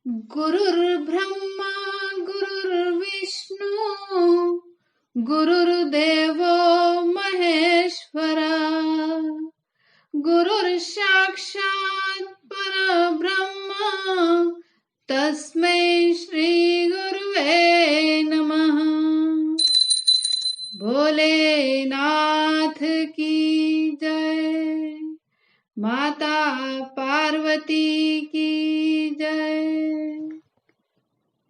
गुरुर्ब्रह्मा गुरुर्विष्णु गुरुर्देवो महेश्वरा गुरुर्साक्षात् परब्रह्मा तस्मै श्री गुरुवे नमः। भोलेनाथ की जय, माता पार्वती की जय।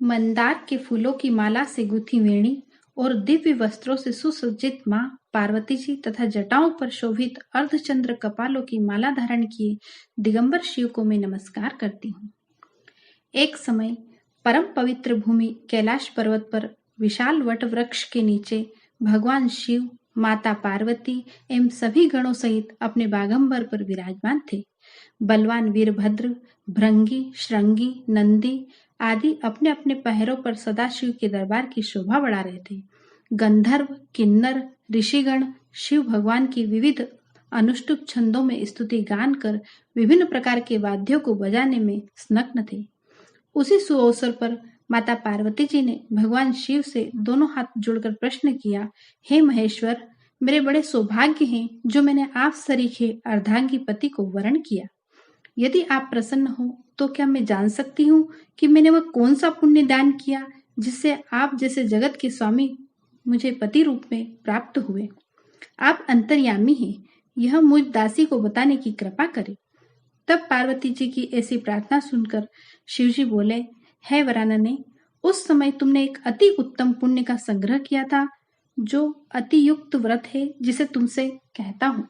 मंदार के फूलों की माला से गुथी वेणी और दिव्य वस्त्रों से सुसज्जित माँ पार्वती जी तथा जटाओं पर शोभित अर्धचंद्र कपालों की माला धारण किए दिगंबर शिव को मैं नमस्कार करती हूँ। एक समय परम पवित्र भूमि कैलाश पर्वत पर विशाल वट वृक्ष के नीचे भगवान शिव, माता पार्वती एवं सभी गणों सहित अपने बागंबर पर विराजमान थे। बलवान वीरभद्र, भृंगी, श्रृंगी, नंदी आदि अपने अपने पहरों पर सदाशिव के दरबार की शोभा बढ़ा रहे थे। गंधर्व, किन्नर, ऋषिगण शिव भगवान की विविध अनुष्टुप छंदों में स्तुति गान कर विभिन्न प्रकार के वाद्यों को बजाने में संलग्न थे। उसी सुअवसर पर माता पार्वती जी ने भगवान शिव से दोनों हाथ जोड़कर प्रश्न किया, हे महेश्वर, मेरे बड़े सौभाग्य हैं जो मैंने आप सरीखे अर्धांगी पति को वरण किया। यदि आप प्रसन्न हो तो क्या मैं जान सकती हूँ कि मैंने वह कौन सा पुण्य दान किया जिससे आप जैसे जगत के स्वामी मुझे पति रूप में प्राप्त हुए। आप अंतर्यामी हैं, यह मुझ दासी को बताने की कृपा करें। तब पार्वती जी की ऐसी प्रार्थना सुनकर शिवजी बोले, हे वरानने, उस समय तुमने एक अति उत्तम पुण्य का संग्रह किया था जो अति युक्त व्रत है जिसे तुमसे कहता हूँ।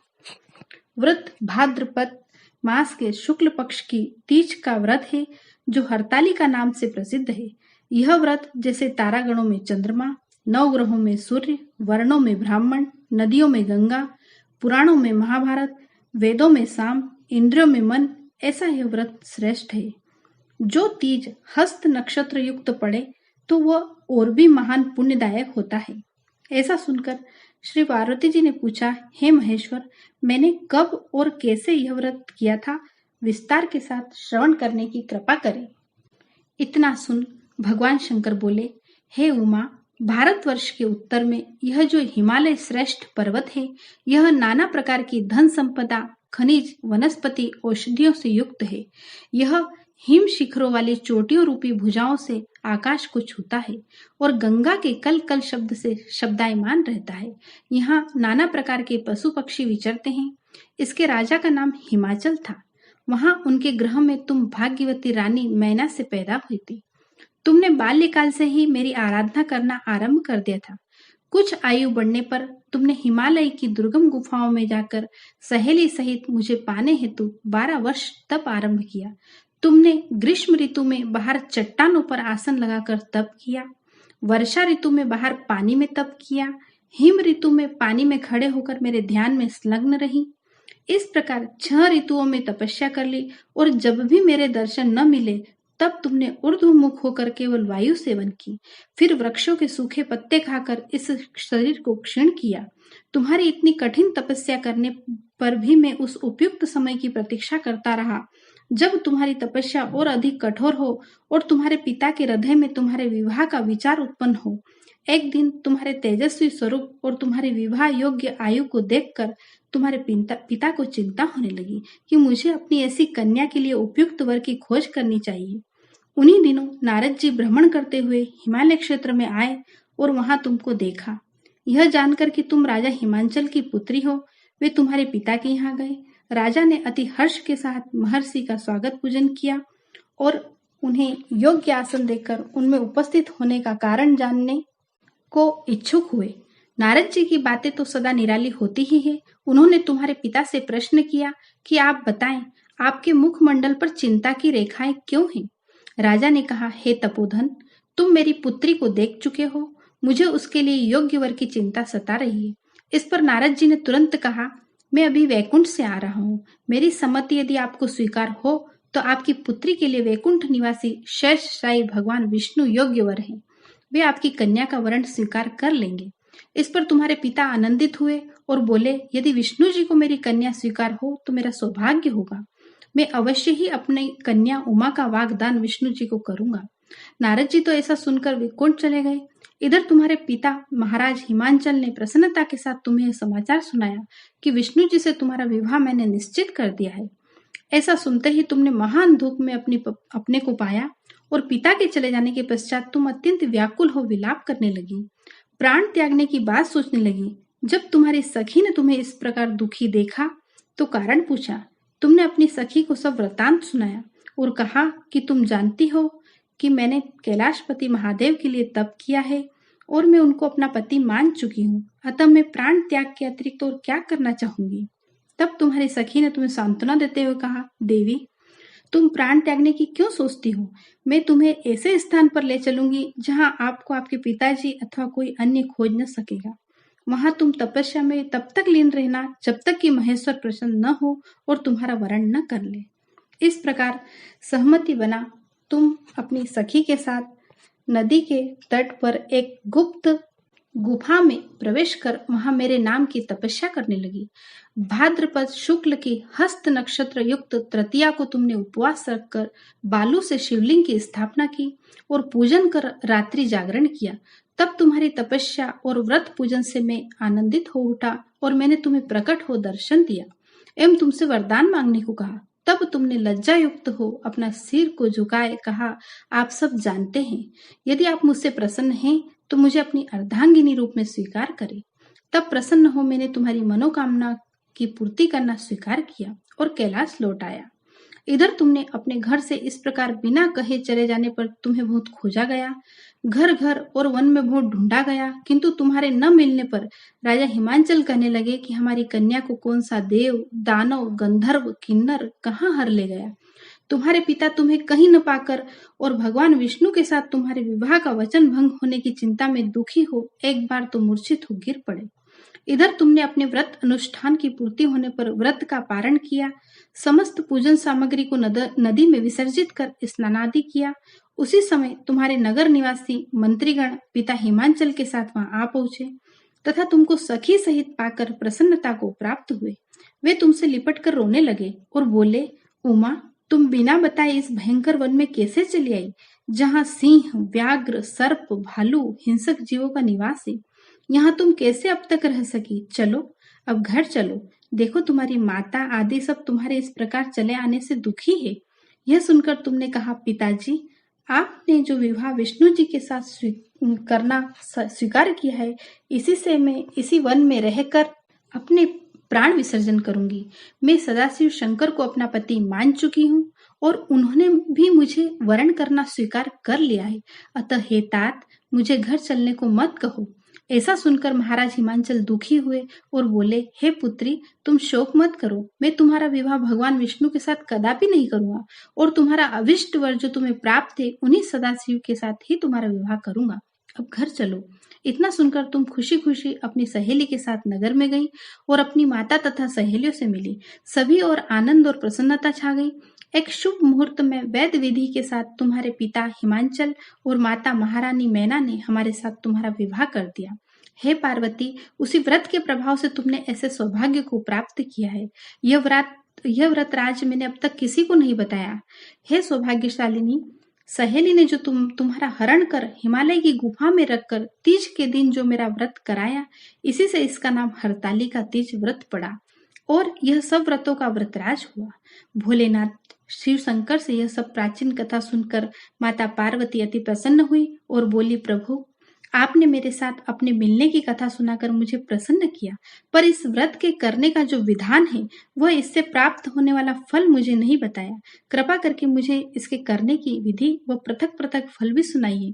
व्रत भाद्रपद मास के शुक्ल पक्ष की तीज का व्रत है जो हरतालिका नाम से प्रसिद्ध है। यह व्रत जैसे तारागणों में चंद्रमा, नवग्रहों में सूर्य, वर्णों में ब्राह्मण, नदियों में गंगा, पुराणों में महाभारत, वेदों में साम, इंद्रियों में मन, ऐसा यह व्रत श्रेष्ठ है। जो तीज हस्त नक्षत्र युक्त पड़े तो वह और भी महान पुण्यदायक होता है। ऐसा सुनकर श्री पार्वती जी ने पूछा, हे महेश्वर, मैंने कब और कैसे यह व्रत किया था, विस्तार के साथ श्रवण करने की कृपा करें। इतना सुन भगवान शंकर बोले, हे उमा, भारतवर्ष के उत्तर में यह जो हिमालय श्रेष्ठ पर्वत है, यह नाना प्रकार की धन संपदा, खनिज, वनस्पति, औषधियों से युक्त है। यह हिम शिखरों वाली चोटियों रूपी भुजाओं से आकाश को छूता है और गंगा के कल कल शब्द से शब्दायमान रहता है। यहाँ नाना प्रकार के पशु पक्षी विचरते हैं। इसके राजा का नाम हिमाचल था। वहां उनके ग्रह में तुम भाग्यवती रानी मैना से पैदा हुई थी। तुमने बाल्यकाल से ही मेरी आराधना करना आरंभ कर दिया था। कुछ आयु बढ़ने पर तुमने हिमालय की दुर्गम गुफाओं में जाकर सहेली सहित मुझे पाने हेतु 12 वर्ष तप आरंभ किया। तुमने ग्रीष्म ऋतु में बाहर चट्टानों पर आसन लगाकर तप किया, वर्षा ऋतु में बाहर पानी में तप किया, हिम ऋतु में पानी में खड़े होकर मेरे ध्यान में संलग्न रही। इस प्रकार 6 ऋतुओं में तपस्या कर ली और जब भी मेरे दर्शन न मिले तब तुमने ऊर्ध्वमुख होकर केवल वायु सेवन की, फिर वृक्षों के सूखे पत्ते खाकर इस शरीर को क्षीण किया। तुम्हारी इतनी कठिन तपस्या करने पर भी मैं उस उपयुक्त समय की प्रतीक्षा करता रहा जब तुम्हारी तपस्या और अधिक कठोर हो और तुम्हारे पिता के हृदय में तुम्हारे विवाह का विचार उत्पन्न हो। एक दिन तुम्हारे तेजस्वी स्वरूप और तुम्हारे विवाह योग्य आयु को देखकर तुम्हारे पिता को चिंता होने लगी कि मुझे अपनी ऐसी कन्या के लिए उपयुक्त वर की खोज करनी चाहिए। उन्हीं दिनों नारद जी भ्रमण करते हुए हिमालय क्षेत्र में आए और वहां तुमको देखा। यह जानकर कि तुम राजा हिमांचल की पुत्री हो, वे तुम्हारे पिता के यहाँ गए। राजा ने अति हर्ष के साथ महर्षि का स्वागत पूजन किया और उन्हें योग्य आसन देकर उनमें उपस्थित होने का कारण जानने को इच्छुक हुए। नारद जी की बातें तो सदा निराली होती ही है। उन्होंने तुम्हारे पिता से प्रश्न किया कि आप बताएं, आपके मुखमंडल पर चिंता की रेखाएं क्यों हैं? राजा ने कहा, हे तपोधन, तुम मेरी पुत्री को देख चुके हो, मुझे उसके लिए योग्य वर की चिंता सता रही है। इस पर नारद जी ने तुरंत कहा, मैं अभी वैकुंठ से आ रहा हूँ। मेरी सम्मति यदि आपको स्वीकार हो तो आपकी पुत्री के लिए वैकुंठ निवासी शेषशायी भगवान विष्णु योग्य वर हैं। वे आपकी कन्या का वरण स्वीकार कर लेंगे। इस पर तुम्हारे पिता आनंदित हुए और बोले, यदि विष्णु जी को मेरी कन्या स्वीकार हो तो मेरा सौभाग्य होगा। मैं अवश्य ही अपनी कन्या उमा का वाग्दान विष्णु जी को करूंगा। नारद जी तो ऐसा सुनकर विकुंठ चले गए। इधर तुम्हारे पिता महाराज हिमांचल ने प्रसन्नता के साथ तुम्हें यह समाचार सुनाया कि विष्णु जी से तुम्हारा विवाह मैंने निश्चित कर दिया है। ऐसा सुनते ही तुमने महान दुख में अपने को पाया और पिता के चले जाने के पश्चात तुम अत्यंत व्याकुल हो विलाप करने लगी, प्राण त्यागने की बात सोचने लगी। जब तुम्हारी सखी ने तुम्हें इस प्रकार दुखी देखा तो कारण पूछा। तुमने अपनी सखी को सब वृतांत सुनाया और कहा कि तुम जानती हो कि मैंने कैलाशपति महादेव के लिए तप किया है और मैं उनको अपना पति मान चुकी हूँ, अतः मैं प्राण त्याग के अतिरिक्त और क्या करना चाहूंगी। तब तुम्हारी सखी ने तुम्हें सांत्वना देते हुए कहा, देवी तुम प्राण त्यागने की क्यों सोचती हो? मैं तुम्हें ऐसे स्थान पर ले चलूंगी जहां आपको आपके पिताजी अथवा कोई अन्य खोज न सकेगा। वहां तुम तपस्या में तब तक लीन रहना जब तक कि महेश्वर प्रसन्न न हो और तुम्हारा वरण न कर ले। इस प्रकार सहमति बना तुम अपनी सखी के साथ नदी के तट पर एक गुप्त गुफा में प्रवेश कर वहां मेरे नाम की तपस्या करने लगी। भाद्रपद शुक्ल की हस्त नक्षत्र युक्त तृतीया को तुमने उपवास रखकर बालू से शिवलिंग की स्थापना की और पूजन कर रात्रि जागरण किया। तब तुम्हारी तपस्या और व्रत पूजन से मैं आनंदित हो उठा और मैंने तुम्हें प्रकट हो दर्शन दिया एवं तुमसे वरदान मांगने को कहा। तब तुमने लज्जा युक्त हो अपना सिर को झुकाए कहा, आप सब जानते हैं, यदि आप मुझसे प्रसन्न हैं तो मुझे अपनी अर्धांगिनी रूप में स्वीकार करें। तब प्रसन्न हो मैंने तुम्हारी मनोकामना की पूर्ति करना स्वीकार किया और कैलाश लौट आया। इधर तुमने अपने घर से इस प्रकार बिना कहे चले जाने पर तुम्हें बहुत खोजा गया, घर घर और वन में बहुत ढूंढा गया, किंतु तुम्हारे न मिलने पर राजा हिमांचल कहने लगे कि हमारी कन्या को कौन सा देव, दानव, गंधर्व, किन्नर कहाँ हर ले गया। तुम्हारे पिता तुम्हें कहीं न पाकर और भगवान विष्णु के साथ तुम्हारे विवाह का वचन भंग होने की चिंता में दुखी हो एक बार तो मूर्छित हो गिर पड़े। इधर तुमने अपने व्रत अनुष्ठान की पूर्ति होने पर व्रत का पारण किया, समस्त पूजन सामग्री को नदी में विसर्जित कर स्नानादि किया। उसी समय तुम्हारे नगर निवासी मंत्रीगण पिता हिमांचल के साथ वहां आ पहुंचे तथा तुमको सखी सहित पाकर प्रसन्नता को प्राप्त हुए। वे तुमसे लिपट कर रोने लगे और बोले, उमा तुम बिना बताए इस भयंकर वन में कैसे चली आई, जहाँ सिंह, व्याघ्र, सर्प, भालू, हिंसक जीवों का निवास है। यहाँ तुम कैसे अब तक रह सकी? चलो अब घर चलो, देखो तुम्हारी माता आदि सब तुम्हारे इस प्रकार चले आने से दुखी है। यह सुनकर तुमने कहा, पिताजी आपने जो विवाह विष्णु जी के साथ करना स्वीकार किया है, इसी से मैं इसी वन में रहकर अपने प्राण विसर्जन करूंगी। मैं सदाशिव शंकर को अपना पति मान चुकी हूँ और उन्होंने भी मुझे वरण करना स्वीकार कर लिया है, अतः हे तात मुझे घर चलने को मत कहो। ऐसा सुनकर महाराज हिमांचल दुखी हुए और बोले, हे पुत्री तुम शोक मत करो, मैं तुम्हारा विवाह भगवान विष्णु के साथ कदापि नहीं करूंगा और तुम्हारा अविष्ट वर जो तुम्हें प्राप्त है उन्हीं सदाशिव के साथ ही तुम्हारा विवाह करूंगा। अब घर चलो। इतना सुनकर तुम खुशी खुशी अपनी सहेली के साथ नगर में गई और अपनी माता तथा सहेलियों से मिली। सभी और आनंद और प्रसन्नता छा गई। एक शुभ मुहूर्त में वैद विधि के साथ तुम्हारे पिता हिमांचल और माता महारानी मैना ने हमारे साथ तुम्हारा विवाह कर दिया। हे पार्वती, उसी व्रत के प्रभाव से तुमने ऐसे सौभाग्य को प्राप्त किया है। यह व्रत राज मैंने अब तक किसी को नहीं बताया। हे सौभाग्यशालिनी, सहेली ने जो तुम्हारा हरण कर हिमालय की गुफा में रखकर तीज के दिन जो मेरा व्रत कराया, इसी से इसका नाम हरताली का तीज व्रत पड़ा और यह सब व्रतों का व्रतराज हुआ। भोलेनाथ शिव शंकर से यह सब प्राचीन कथा सुनकर माता पार्वती अति प्रसन्न हुई और बोली, प्रभु आपने मेरे साथ अपने मिलने की कथा सुनाकर मुझे प्रसन्न किया, पर इस व्रत के करने का जो विधान है वह इससे प्राप्त होने वाला फल मुझे नहीं बताया। कृपा करके मुझे इसके करने की विधि व पृथक पृथक फल भी सुनाइए।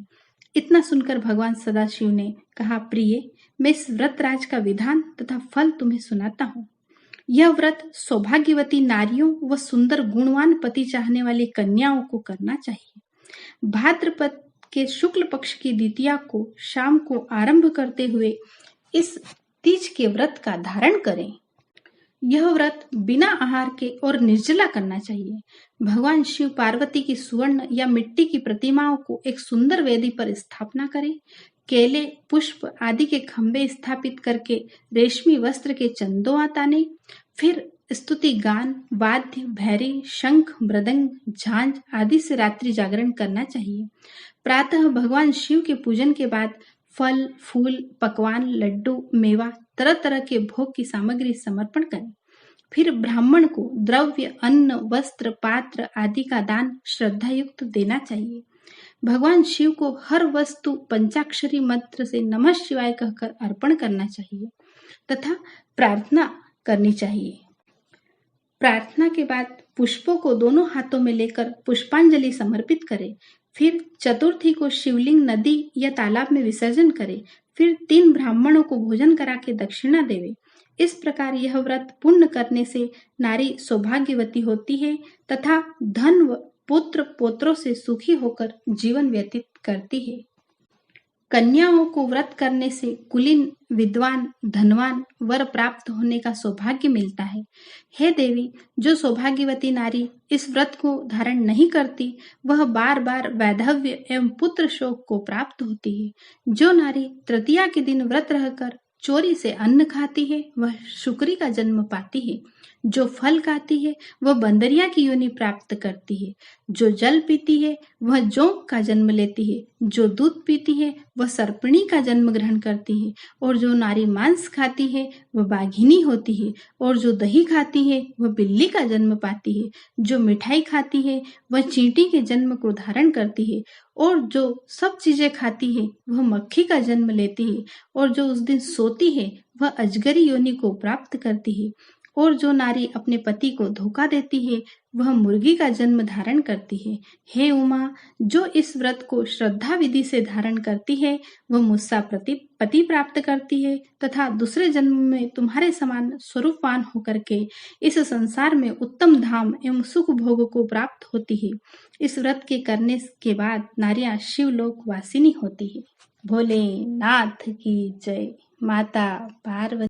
इतना सुनकर भगवान सदाशिव ने कहा, प्रिय मैं इस व्रत राज का विधान तथा फल तुम्हें सुनाता हूँ। यह व्रत सौभाग्यवती नारियों व सुंदर गुणवान पति चाहने वाली कन्याओं को करना चाहिए। भाद्रपद के शुक्ल पक्ष की द्वितीया को शाम को आरंभ करते हुए इस तीज के व्रत का धारण करें। यह व्रत बिना आहार के और निर्जला करना चाहिए। भगवान शिव पार्वती की सुवर्ण या मिट्टी की प्रतिमाओं को एक सुंदर वेदी पर स्थापना करें। केले, पुष्प आदि के खंभे स्थापित करके रेशमी वस्त्र के चंदोआ ताने, फिर स्तुति गान, वाद्य, भैरी, शंख, मृदंग, झांझ आदि से रात्रि जागरण करना चाहिए। प्रातः भगवान शिव के पूजन के बाद फल, फूल, पकवान, लड्डू, मेवा, तरह तरह के भोग की सामग्री समर्पण करें। फिर ब्राह्मण को द्रव्य, अन्न, वस्त्र, पात्र आदि का दान श्रद्धा युक्त देना चाहिए। भगवान शिव को हर वस्तु पंचाक्षरी मंत्र से नमः शिवाय कहकर अर्पण करना चाहिए तथा प्रार्थना करनी चाहिए। प्रार्थना के बाद पुष्पों को दोनों हाथों में लेकर पुष्पांजलि समर्पित करें। फिर चतुर्थी को शिवलिंग नदी या तालाब में विसर्जन करें। फिर 3 ब्राह्मणों को भोजन करा के दक्षिणा देवे। इस प्रकार यह व्रत पूर्ण करने से नारी सौभाग्यवती होती है तथा धन व पुत्र पोत्रों से सुखी होकर जीवन व्यतीत करती है। कन्याओं को व्रत करने से कुलीन, विद्वान, धनवान वर प्राप्त होने का सौभाग्य मिलता है। हे देवी, जो सौभाग्यवती नारी इस व्रत को धारण नहीं करती, वह बार बार वैधव्य एवं पुत्र शोक को प्राप्त होती है। जो नारी तृतीया के दिन व्रत रहकर चोरी से अन्न खाती है, वह शुक्री का जन्म पाती है। जो फल खाती है, वह बंदरिया की योनि प्राप्त करती है। जो जल पीती है, वह जोंक का जन्म लेती है। जो दूध पीती है, वह सर्पिणी का जन्म ग्रहण करती है। और जो नारी मांस खाती है, वह बाघिनी होती है। और जो दही खाती है, वह बिल्ली का जन्म पाती है। जो मिठाई खाती है, वह चींटी के जन्म को धारण करती है। और जो सब चीजें खाती है, वह मक्खी का जन्म लेती है। और जो उस दिन सोती है, वह अजगरी योनि को प्राप्त करती है। और जो नारी अपने पति को धोखा देती है, वह मुर्गी का जन्म धारण करती है। हे उमा, जो इस व्रत को श्रद्धा विधि से धारण करती है, वह मुझसा पति प्राप्त करती है तथा दूसरे जन्म में तुम्हारे समान स्वरूपवान होकर के इस संसार में उत्तम धाम एवं सुख भोग को प्राप्त होती है। इस व्रत के करने के बाद नारियां शिवलोक वासिनी होती है। भोलेनाथ की जय। माता पार्वती।